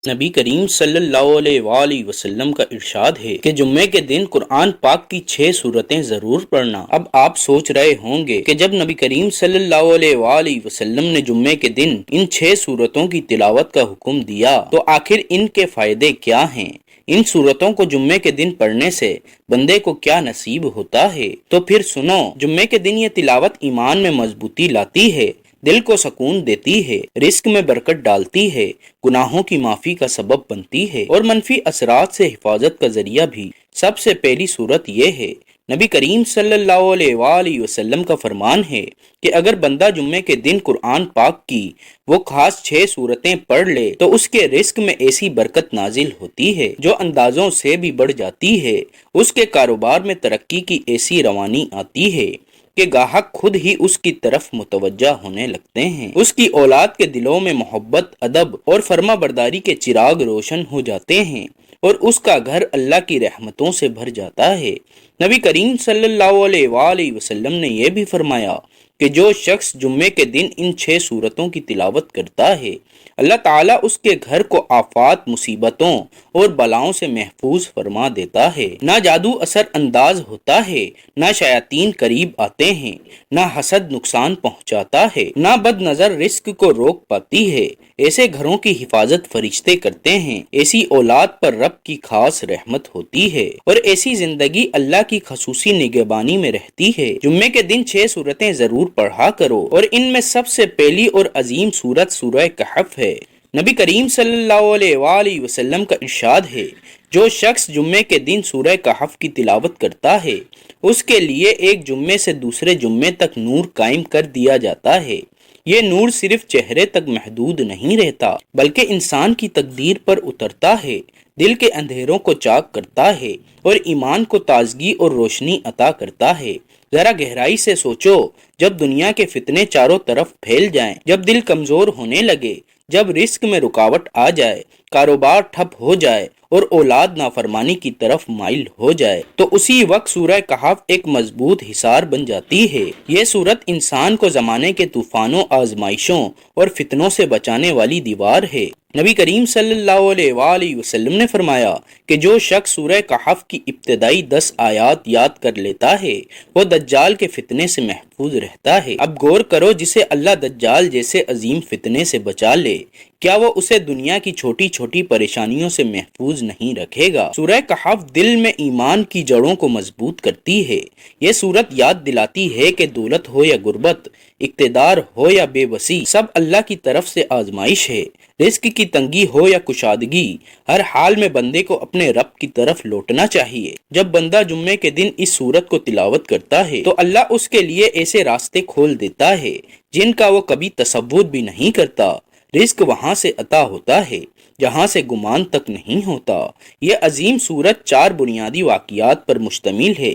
نبی کریم صلی اللہ علیہ وآلہ وسلم کا ارشاد ہے کہ جمعے کے دن قرآن پاک کی 6 سورتیں ضرور پڑھنا۔ اب آپ سوچ رہے ہوں گے کہ جب نبی کریم صلی اللہ علیہ وآلہ وسلم نے جمعے کے دن ان 6 سورتوں کی تلاوت کا حکم دیا تو آخر ان کے فائدے کیا ہیں؟ ان سورتوں کو جمعے کے دن پڑھنے سے بندے کو کیا نصیب ہوتا ہے؟ تو پھر سنو، جمعے کے دن یہ تلاوت ایمان میں مضبوطی لاتی ہے، دل کو سکون دیتی ہے، رزق میں برکت ڈالتی ہے، گناہوں کی معافی کا سبب بنتی ہے اور منفی اثرات سے حفاظت کا ذریعہ بھی۔ سب سے پہلی صورت یہ ہے، نبی کریم صلی اللہ علیہ وآلہ وسلم کا فرمان ہے کہ اگر بندہ جمعے کے دن قرآن پاک کی وہ خاص 6 سورتیں پڑھ لے تو اس کے رزق میں ایسی برکت نازل ہوتی ہے جو اندازوں سے بھی بڑھ جاتی ہے، اس کے کاروبار میں ترقی کی ایسی روانی آتی ہے کہ گاہک خود ہی اس کی طرف متوجہ ہونے لگتے ہیں، اس کی اولاد کے دلوں میں محبت، ادب اور فرما برداری کے چراغ روشن ہو جاتے ہیں اور اس کا گھر اللہ کی رحمتوں سے بھر جاتا ہے۔ نبی کریم صلی اللہ علیہ وآلہ وسلم نے یہ بھی فرمایا کہ جو شخص جمعے کے دن ان 6 سورتوں کی تلاوت کرتا ہے، اللہ تعالیٰ اس کے گھر کو آفات، مصیبتوں اور بلاؤں سے محفوظ فرما دیتا ہے۔ نہ جادو اثر انداز ہوتا ہے، نہ شیاطین قریب آتے ہیں، نہ حسد نقصان پہنچاتا ہے، نہ بد نظر رزق کو روک پاتی ہے۔ ایسے گھروں کی حفاظت فرشتے کرتے ہیں، ایسی اولاد پر رب کی خاص رحمت ہوتی ہے اور ایسی زندگی اللہ کی خصوصی نگہبانی میں رہتی ہے۔ جمعے کے دن 6 سورتیں ضرور پڑھا کرو اور ان میں سب سے پہلی اور عظیم سورت سورہ کہف ہے۔ نبی کریم صلی اللہ علیہ وآلہ وسلم کا ارشاد ہے، جو شخص جمعے کے دن سورہ کہف کی تلاوت کرتا ہے اس کے لیے ایک جمعے سے دوسرے جمعے تک نور قائم کر دیا جاتا ہے۔ یہ نور صرف چہرے تک محدود نہیں رہتا بلکہ انسان کی تقدیر پر اترتا ہے، دل کے اندھیروں کو چاک کرتا ہے اور ایمان کو تازگی اور روشنی عطا کرتا ہے۔ ذرا گہرائی سے سوچو، جب دنیا کے فتنے چاروں طرف پھیل جائیں، جب دل کمزور ہونے لگے، جب رزق میں رکاوٹ آ جائے، کاروبار ٹھپ ہو جائے اور اولاد نافرمانی کی طرف مائل ہو جائے تو اسی وقت سورہ کہف ایک مضبوط حصار بن جاتی ہے۔ یہ سورت انسان کو زمانے کے طوفانوں، آزمائشوں اور فتنوں سے بچانے والی دیوار ہے۔ نبی کریم صلی اللہ علیہ وآلہ وسلم نے فرمایا کہ جو شخص سورہ کہف کی ابتدائی 10 آیات یاد کر لیتا ہے وہ دجال کے فتنے سے محفوظ رہتا ہے۔ اب غور کرو، جسے اللہ دجال جیسے عظیم فتنے سے بچا لے، کیا وہ اسے دنیا کی چھوٹی چھوٹی پریشانیوں سے محفوظ نہیں رکھے گا؟ سورہ کہف دل میں ایمان کی جڑوں کو مضبوط کرتی ہے۔ یہ سورت یاد دلاتی ہے کہ دولت ہو یا غربت، اقتدار ہو یا بے بسی، سب اللہ کی طرف سے آزمائش ہے۔ رزق کی تنگی ہو یا کشادگی، ہر حال میں بندے کو اپنے رب کی طرف لوٹنا چاہیے۔ جب بندہ جمعے کے دن اس سورت کو تلاوت کرتا ہے تو اللہ اس کے لیے ایسے راستے کھول دیتا ہے جن کا وہ کبھی تصور بھی نہیں کرتا۔ رزق وہاں سے عطا ہوتا ہے جہاں سے گمان تک نہیں ہوتا۔ یہ عظیم سورت 4 بنیادی واقعات پر مشتمل ہے: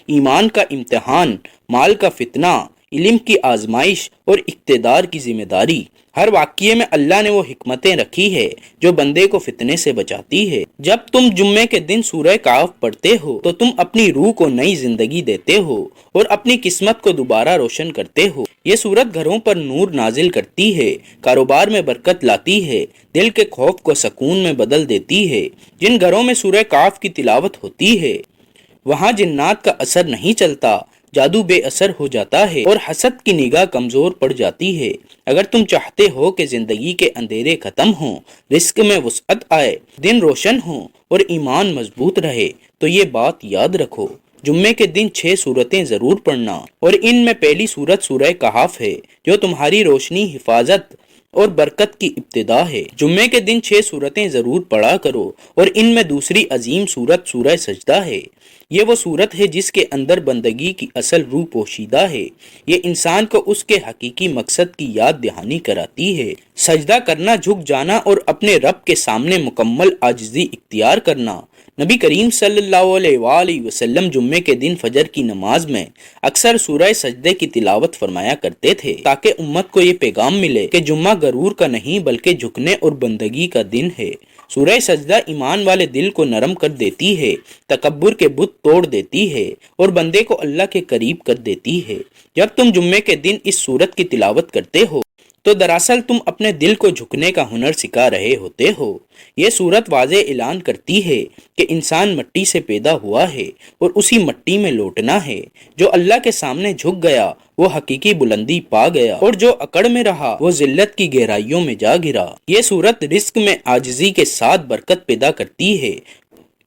ایمان کا امتحان، مال کا فتنہ، علم کی آزمائش اور اقتدار کی ذمہ داری۔ ہر واقعے میں اللہ نے وہ حکمتیں رکھی ہے جو بندے کو فتنے سے بچاتی ہے۔ جب تم جمعے کے دن سورہ کہف پڑھتے ہو تو تم اپنی روح کو نئی زندگی دیتے ہو اور اپنی قسمت کو دوبارہ روشن کرتے ہو۔ یہ سورت گھروں پر نور نازل کرتی ہے، کاروبار میں برکت لاتی ہے، دل کے خوف کو سکون میں بدل دیتی ہے۔ جن گھروں میں سورہ کہف کی تلاوت ہوتی ہے وہاں جنات کا اثر نہیں چلتا، جادو بے اثر ہو جاتا ہے اور حسد کی نگاہ کمزور پڑ جاتی ہے۔ اگر تم چاہتے ہو کہ زندگی کے اندھیرے ختم ہوں، رزق میں وسعت آئے، دن روشن ہوں اور ایمان مضبوط رہے تو یہ بات یاد رکھو، جمعے کے دن 6 سورتیں ضرور پڑھنا اور ان میں پہلی سورت سورہ کہف ہے جو تمہاری روشنی، حفاظت اور برکت کی ابتدا ہے۔ جمعے کے دن 6 سورتیں ضرور پڑھا کرو اور ان میں دوسری عظیم سورت سورہ سجدہ ہے۔ یہ وہ سورت ہے جس کے اندر بندگی کی اصل روح پوشیدہ ہے۔ یہ انسان کو اس کے حقیقی مقصد کی یاد دہانی کراتی ہے۔ سجدہ کرنا، جھک جانا اور اپنے رب کے سامنے مکمل عاجزی اختیار کرنا۔ نبی کریم صلی اللہ علیہ وآلہ وسلم جمعے کے دن فجر کی نماز میں اکثر سورہ سجدے کی تلاوت فرمایا کرتے تھے تاکہ امت کو یہ پیغام ملے کہ جمعہ غرور کا نہیں بلکہ جھکنے اور بندگی کا دن ہے۔ سورہ سجدہ ایمان والے دل کو نرم کر دیتی ہے، تکبر کے بت توڑ دیتی ہے اور بندے کو اللہ کے قریب کر دیتی ہے۔ جب تم جمعے کے دن اس سورت کی تلاوت کرتے ہو تو دراصل تم اپنے دل کو جھکنے کا ہنر سکھا رہے ہوتے ہو۔ یہ صورت واضح اعلان کرتی ہے کہ انسان مٹی سے پیدا ہوا ہے اور اسی مٹی میں لوٹنا ہے۔ جو اللہ کے سامنے جھک گیا وہ حقیقی بلندی پا گیا، اور جو اکڑ میں رہا وہ ذلت کی گہرائیوں میں جا گرا۔ یہ صورت رزق میں عاجزی کے ساتھ برکت پیدا کرتی ہے۔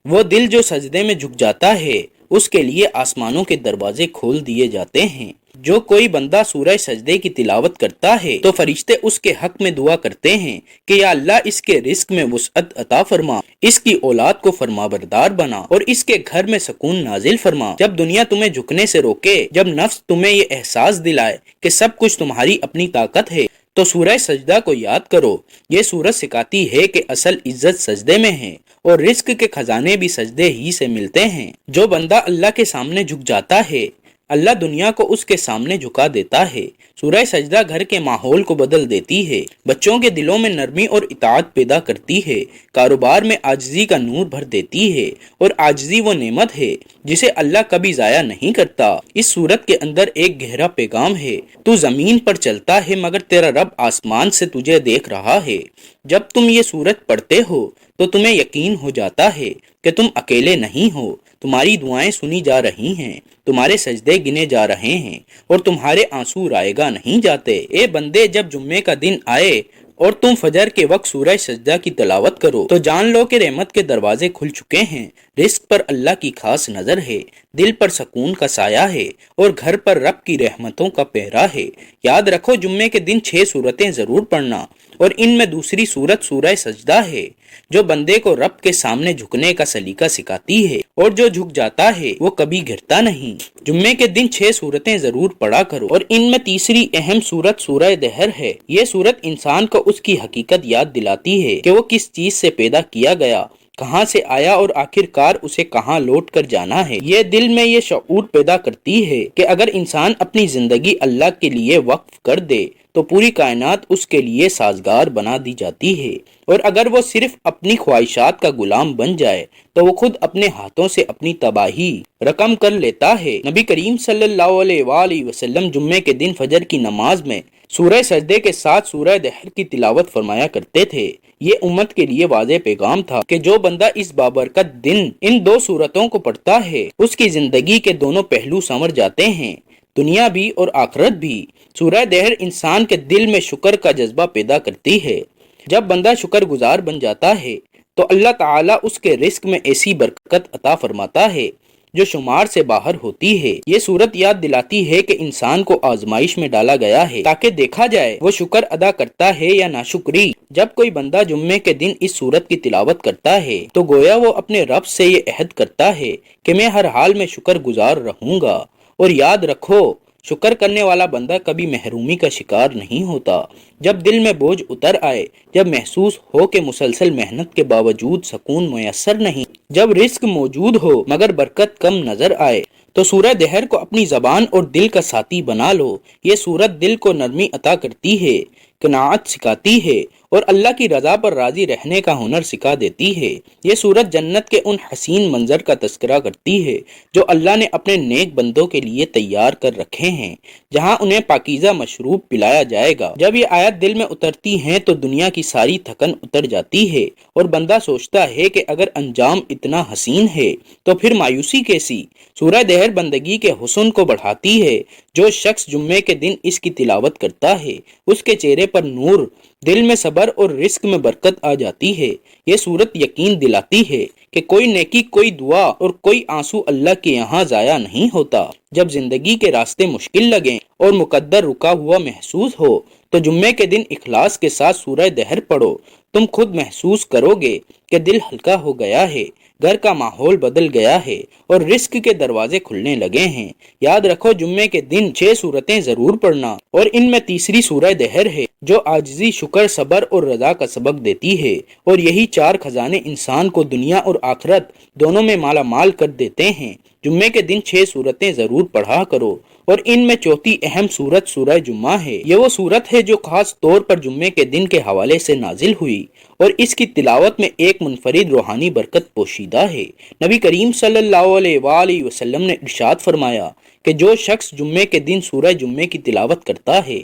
وہ دل جو سجدے میں جھک جاتا ہے اس کے لیے آسمانوں کے دروازے کھول دیے جاتے ہیں۔ جو کوئی بندہ سورہ سجدے کی تلاوت کرتا ہے تو فرشتے اس کے حق میں دعا کرتے ہیں کہ یا اللہ اس کے رزق میں وسعت عطا فرما، اس کی اولاد کو فرمانبردار بنا اور اس کے گھر میں سکون نازل فرما۔ جب دنیا تمہیں جھکنے سے روکے، جب نفس تمہیں یہ احساس دلائے کہ سب کچھ تمہاری اپنی طاقت ہے، تو سورہ سجدہ کو یاد کرو۔ یہ سورت سکھاتی ہے کہ اصل عزت سجدے میں ہے اور رزق کے خزانے بھی سجدے ہی سے ملتے ہیں۔ جو بندہ اللہ کے سامنے جھک جاتا ہے اللہ دنیا کو اس کے سامنے جھکا دیتا ہے۔ سورہ سجدہ گھر کے ماحول کو بدل دیتی ہے، بچوں کے دلوں میں نرمی اور اطاعت پیدا کرتی ہے، کاروبار میں عاجزی کا نور بھر دیتی ہے، اور عاجزی وہ نعمت ہے جسے اللہ کبھی ضائع نہیں کرتا۔ اس سورت کے اندر ایک گہرا پیغام ہے۔ تو زمین پر چلتا ہے مگر تیرا رب آسمان سے تجھے دیکھ رہا ہے۔ جب تم یہ سورت پڑھتے ہو تو تمہیں یقین ہو جاتا ہے کہ تم اکیلے نہیں ہو، تمہاری دعائیں سنی جا رہی ہیں، تمہارے سجدے گنے جا رہے ہیں اور تمہارے آنسو رائگاں نہیں جاتے۔ اے بندے، جب جمعے کا دن آئے اور تم فجر کے وقت سورہ سجدہ کی تلاوت کرو تو جان لو کہ رحمت کے دروازے کھل چکے ہیں، رزق پر اللہ کی خاص نظر ہے، دل پر سکون کا سایہ ہے اور گھر پر رب کی رحمتوں کا پہرا ہے۔ یاد رکھو جمعے کے دن 6 سورتیں ضرور پڑھنا، اور ان میں دوسری سورت سورہ سجدہ ہے جو بندے کو رب کے سامنے جھکنے کا سلیقہ سکھاتی ہے، اور جو جھک جاتا ہے وہ کبھی گرتا نہیں۔ جمعے کے دن 6 سورتیں ضرور پڑھا کرو، اور ان میں تیسری اہم سورت سورہ دہر ہے۔ یہ سورت انسان کو اس کی حقیقت یاد دلاتی ہے کہ وہ کس چیز سے پیدا کیا گیا، کہاں سے آیا اور آخر کار اسے کہاں لوٹ کر جانا ہے۔ یہ دل میں یہ شعور پیدا کرتی ہے کہ اگر انسان اپنی زندگی اللہ کے لیے وقف کر دے تو پوری کائنات اس کے لیے سازگار بنا دی جاتی ہے، اور اگر وہ صرف اپنی خواہشات کا غلام بن جائے تو وہ خود اپنے ہاتھوں سے اپنی تباہی رقم کر لیتا ہے۔ نبی کریم صلی اللہ علیہ وآلہ وسلم جمعے کے دن فجر کی نماز میں سورہ سجدے کے ساتھ سورہ دہر کی تلاوت فرمایا کرتے تھے۔ یہ امت کے لیے واضح پیغام تھا کہ جو بندہ اس بابرکت دن ان 2 سورتوں کو پڑھتا ہے اس کی زندگی کے دونوں پہلو سنور جاتے ہیں، دنیا بھی اور آخرت بھی۔ سورہ دہر انسان کے دل میں شکر کا جذبہ پیدا کرتی ہے۔ جب بندہ شکر گزار بن جاتا ہے تو اللہ تعالیٰ اس کے رزق میں ایسی برکت عطا فرماتا ہے جو شمار سے باہر ہوتی ہے۔ یہ صورت یاد دلاتی ہے کہ انسان کو آزمائش میں ڈالا گیا ہے تاکہ دیکھا جائے وہ شکر ادا کرتا ہے یا ناشکری۔ جب کوئی بندہ جمعے کے دن اس صورت کی تلاوت کرتا ہے تو گویا وہ اپنے رب سے یہ عہد کرتا ہے کہ میں ہر حال میں شکر گزار رہوں گا۔ اور یاد رکھو شکر کرنے والا بندہ کبھی محرومی کا شکار نہیں ہوتا۔ جب دل میں بوجھ اتر آئے، جب محسوس ہو کہ مسلسل محنت کے باوجود سکون میسر نہیں، جب رزق موجود ہو مگر برکت کم نظر آئے، تو سورہ دہر کو اپنی زبان اور دل کا ساتھی بنا لو۔ یہ سورت دل کو نرمی عطا کرتی ہے، قناعت سکھاتی ہے اور اللہ کی رضا پر راضی رہنے کا ہنر سکھا دیتی ہے۔ یہ سورت جنت کے ان حسین منظر کا تذکرہ کرتی ہے جو اللہ نے اپنے نیک بندوں کے لیے تیار کر رکھے ہیں، جہاں انہیں پاکیزہ مشروب پلایا جائے گا۔ جب یہ آیت دل میں اترتی ہیں تو دنیا کی ساری تھکن اتر جاتی ہے اور بندہ سوچتا ہے کہ اگر انجام اتنا حسین ہے تو پھر مایوسی کیسی۔ سورہ دہر بندگی کے حسن کو بڑھاتی ہے۔ جو شخص جمعے کے دن اس کی تلاوت کرتا ہے اس کے چہرے پر نور، دل میں صبر اور رزق میں برکت آ جاتی ہے۔ یہ سورت یقین دلاتی ہے کہ کوئی نیکی، کوئی دعا اور کوئی آنسو اللہ کے یہاں ضائع نہیں ہوتا۔ جب زندگی کے راستے مشکل لگیں اور مقدر رکا ہوا محسوس ہو تو جمعے کے دن اخلاص کے ساتھ سورہ دہر پڑھو۔ تم خود محسوس کرو گے کہ دل ہلکا ہو گیا ہے، گھر کا ماحول بدل گیا ہے اور رزق کے دروازے کھلنے لگے ہیں۔ یاد رکھو جمعے کے دن 6 سورتیں ضرور پڑھنا، اور ان میں تیسری سورہ دہر ہے جو عاجزی، شکر، صبر اور رضا کا سبق دیتی ہے، اور یہی 4 خزانے انسان کو دنیا اور آخرت دونوں میں مالا مال کر دیتے ہیں۔ جمعے کے دن 6 سورتیں ضرور پڑھا کرو، اور ان میں چوتھی اہم سورت سورہ جمعہ ہے۔ یہ وہ سورت ہے جو خاص طور پر جمعے کے دن کے حوالے سے نازل ہوئی، اور اس کی تلاوت میں ایک منفرد روحانی برکت پوشیدہ ہے۔ نبی کریم صلی اللہ علیہ وآلہ وسلم نے ارشاد فرمایا کہ جو شخص جمعے کے دن سورہ جمعے کی تلاوت کرتا ہے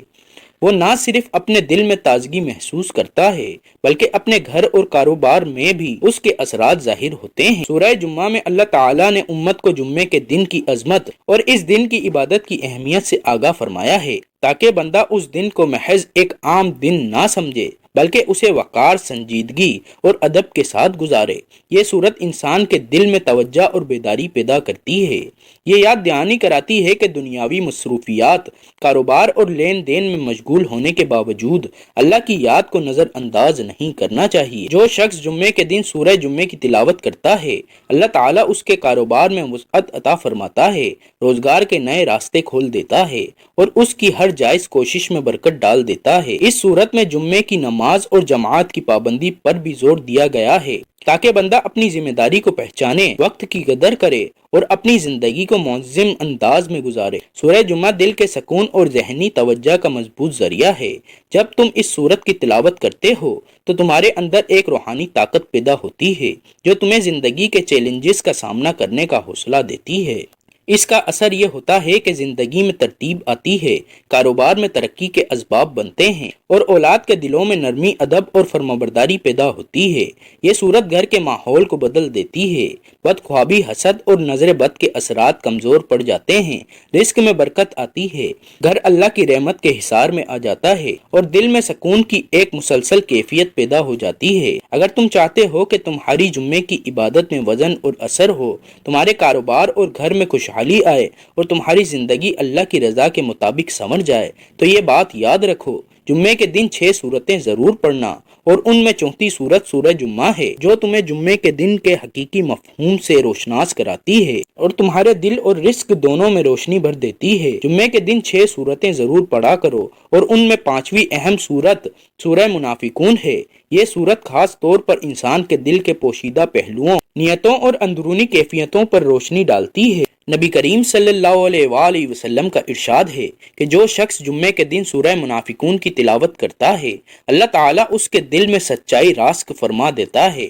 وہ نہ صرف اپنے دل میں تازگی محسوس کرتا ہے بلکہ اپنے گھر اور کاروبار میں بھی اس کے اثرات ظاہر ہوتے ہیں۔ سورہ جمعہ میں اللہ تعالیٰ نے امت کو جمعے کے دن کی عظمت اور اس دن کی عبادت کی اہمیت سے آگاہ فرمایا ہے تاکہ بندہ اس دن کو محض ایک عام دن نہ سمجھے بلکہ اسے وقار، سنجیدگی اور ادب کے ساتھ گزارے۔ یہ صورت انسان کے دل میں توجہ اور بیداری پیدا کرتی ہے۔ یہ یاد دہانی کراتی ہے کہ دنیاوی مصروفیات، کاروبار اور لین دین میں مشغول ہونے کے باوجود اللہ کی یاد کو نظر انداز نہیں کرنا چاہیے۔ جو شخص جمعے کے دن سورہ جمعے کی تلاوت کرتا ہے، اللہ تعالیٰ اس کے کاروبار میں وسعت عطا فرماتا ہے، روزگار کے نئے راستے کھول دیتا ہے اور اس کی ہر جائز کوشش میں برکت ڈال دیتا ہے۔ اس صورت میں جمعے کی نماز اور جماعت کی پابندی پر بھی زور دیا گیا ہے تاکہ بندہ اپنی ذمہ داری کو پہچانے، وقت کی قدر کرے اور اپنی زندگی کو منظم انداز میں گزارے۔ سورہ جمعہ دل کے سکون اور ذہنی توجہ کا مضبوط ذریعہ ہے۔ جب تم اس سورت کی تلاوت کرتے ہو تو تمہارے اندر ایک روحانی طاقت پیدا ہوتی ہے جو تمہیں زندگی کے چیلنجز کا سامنا کرنے کا حوصلہ دیتی ہے۔ اس کا اثر یہ ہوتا ہے کہ زندگی میں ترتیب آتی ہے، کاروبار میں ترقی کے اسباب بنتے ہیں اور اولاد کے دلوں میں نرمی، ادب اور فرمانبرداری پیدا ہوتی ہے۔ یہ صورت گھر کے ماحول کو بدل دیتی ہے۔ بدخواہی، حسد اور نظر بد کے اثرات کمزور پڑ جاتے ہیں، رزق میں برکت آتی ہے، گھر اللہ کی رحمت کے حصار میں آ جاتا ہے اور دل میں سکون کی ایک مسلسل کیفیت پیدا ہو جاتی ہے۔ اگر تم چاہتے ہو کہ تمہاری جمعے کی عبادت میں وزن اور اثر ہو، تمہارے کاروبار اور گھر میں خوشحالی آئے اور تمہاری زندگی اللہ کی رضا کے مطابق سنور جائے تو یہ بات یاد رکھو، جمعے کے دن 6 سورتیں ضرور پڑھنا اور ان میں چوتھی سورت سورہ جمعہ ہے جو تمہیں جمعے کے دن کے حقیقی مفہوم سے روشناس کراتی ہے اور تمہارے دل اور رزق دونوں میں روشنی بھر دیتی ہے۔ جمعے کے دن 6 سورتیں ضرور پڑھا کرو اور ان میں 5ویں اہم سورت سورہ منافقون ہے۔ یہ سورت خاص طور پر انسان کے دل کے پوشیدہ پہلوؤں، نیتوں اور اندرونی کیفیتوں پر روشنی ڈالتی ہے۔ نبی کریم صلی اللہ علیہ وآلہ وسلم کا ارشاد ہے کہ جو شخص جمعے کے دن سورہ منافقون کی تلاوت کرتا ہے، اللہ تعالیٰ اس کے دل میں سچائی راسخ فرما دیتا ہے،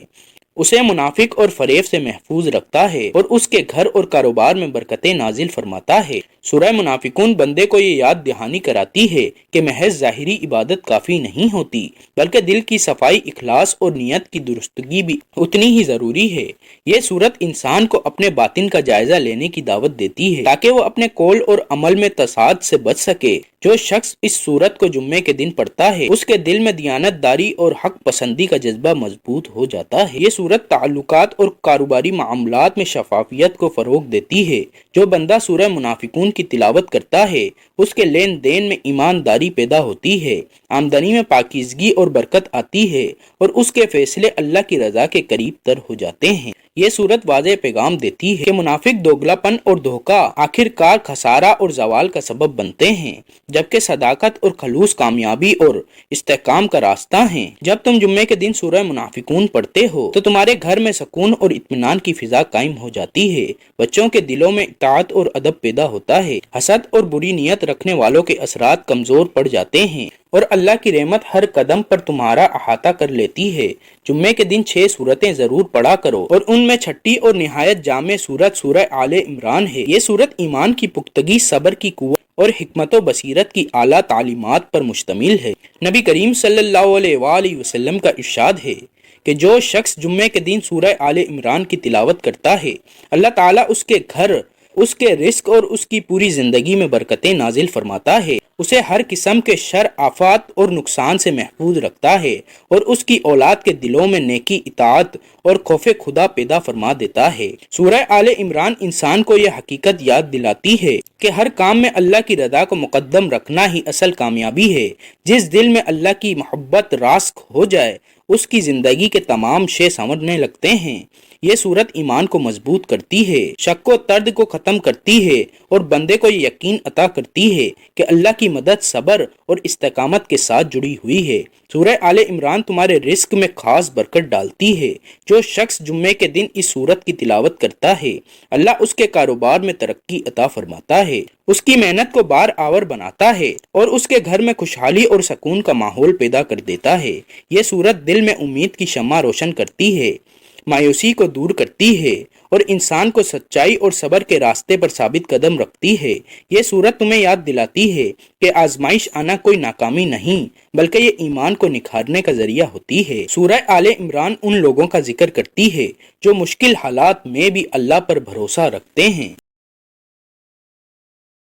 اسے منافق اور فریب سے محفوظ رکھتا ہے اور اس کے گھر اور کاروبار میں برکتیں نازل فرماتا ہے۔ سورہ منافقون بندے کو یہ یاد دہانی کراتی ہے کہ محض ظاہری عبادت کافی نہیں ہوتی بلکہ دل کی صفائی، اخلاص اور نیت کی درستگی بھی اتنی ہی ضروری ہے۔ یہ سورت انسان کو اپنے باطن کا جائزہ لینے کی دعوت دیتی ہے تاکہ وہ اپنے قول اور عمل میں تصاعد سے بچ سکے۔ جو شخص اس سورت کو جمعے کے دن پڑھتا ہے اس کے دل میں دیانت داری اور حق پسندی کا جذبہ مضبوط ہو جاتا ہے۔ یہ سورت تعلقات اور کاروباری معاملات میں شفافیت کو فروغ دیتی ہے۔ جو بندہ سورہ منافقون کی تلاوت کرتا ہے اس کے لین دین میں ایمانداری پیدا ہوتی ہے، آمدنی میں پاکیزگی اور برکت آتی ہے اور اس کے فیصلے اللہ کی رضا کے قریب تر ہو جاتے ہیں۔ یہ سورت واضح پیغام دیتی ہے کہ منافق دوگلاپن اور دھوکہ آخر کار خسارہ اور زوال کا سبب بنتے ہیں، جبکہ صداقت اور خلوص کامیابی اور استحکام کا راستہ ہیں۔ جب تم جمعے کے دن سورہ منافقون پڑھتے ہو تو تمہارے گھر میں سکون اور اطمینان کی فضا قائم ہو جاتی ہے، بچوں کے دلوں میں اطاعت اور ادب پیدا ہوتا ہے، حسد اور بری نیت رکھنے والوں کے اثرات کمزور پڑ جاتے ہیں اور اللہ کی رحمت ہر قدم پر تمہارا احاطہ کر لیتی ہے۔ جمعے کے دن 6 سورتیں ضرور پڑھا کرو اور ان میں چھٹی اور نہایت جامع سورت سورہ آل عمران ہے۔ یہ سورت ایمان کی پختگی، صبر کی قوت اور حکمت و بصیرت کی اعلیٰ تعلیمات پر مشتمل ہے۔ نبی کریم صلی اللہ علیہ وآلہ وسلم کا ارشاد ہے کہ جو شخص جمعے کے دن سورہ آل عمران کی تلاوت کرتا ہے، اللہ تعالیٰ اس کے گھر، اس کے رزق اور اس کی پوری زندگی میں برکتیں نازل فرماتا ہے، اسے ہر قسم کے شر، آفات اور نقصان سے محفوظ رکھتا ہے اور اس کی اولاد کے دلوں میں نیکی، اطاعت اور خوف خدا پیدا فرما دیتا ہے۔ سورہ آل عمران انسان کو یہ حقیقت یاد دلاتی ہے کہ ہر کام میں اللہ کی رضا کو مقدم رکھنا ہی اصل کامیابی ہے۔ جس دل میں اللہ کی محبت راسخ ہو جائے اس کی زندگی کے تمام شے سنورنے لگتے ہیں۔ یہ سورت ایمان کو مضبوط کرتی ہے، شک و ترد کو ختم کرتی ہے اور بندے کو یہ یقین عطا کرتی ہے کہ اللہ کی مدد صبر اور استقامت کے ساتھ جڑی ہوئی ہے۔ سورہ آل عمران تمہارے رزق میں خاص برکت ڈالتی ہے۔ جو شخص جمعے کے دن اس سورت کی تلاوت کرتا ہے، اللہ اس کے کاروبار میں ترقی عطا فرماتا ہے، اس کی محنت کو بار آور بناتا ہے اور اس کے گھر میں خوشحالی اور سکون کا ماحول پیدا کر دیتا ہے۔ یہ سورت دل میں امید کی شمع روشن کرتی ہے، مایوسی کو دور کرتی ہے اور انسان کو سچائی اور صبر کے راستے پر ثابت قدم رکھتی ہے۔ یہ سورت تمہیں یاد دلاتی ہے کہ آزمائش آنا کوئی ناکامی نہیں بلکہ یہ ایمان کو نکھارنے کا ذریعہ ہوتی ہے۔ سورہ آل عمران ان لوگوں کا ذکر کرتی ہے جو مشکل حالات میں بھی اللہ پر بھروسہ رکھتے ہیں۔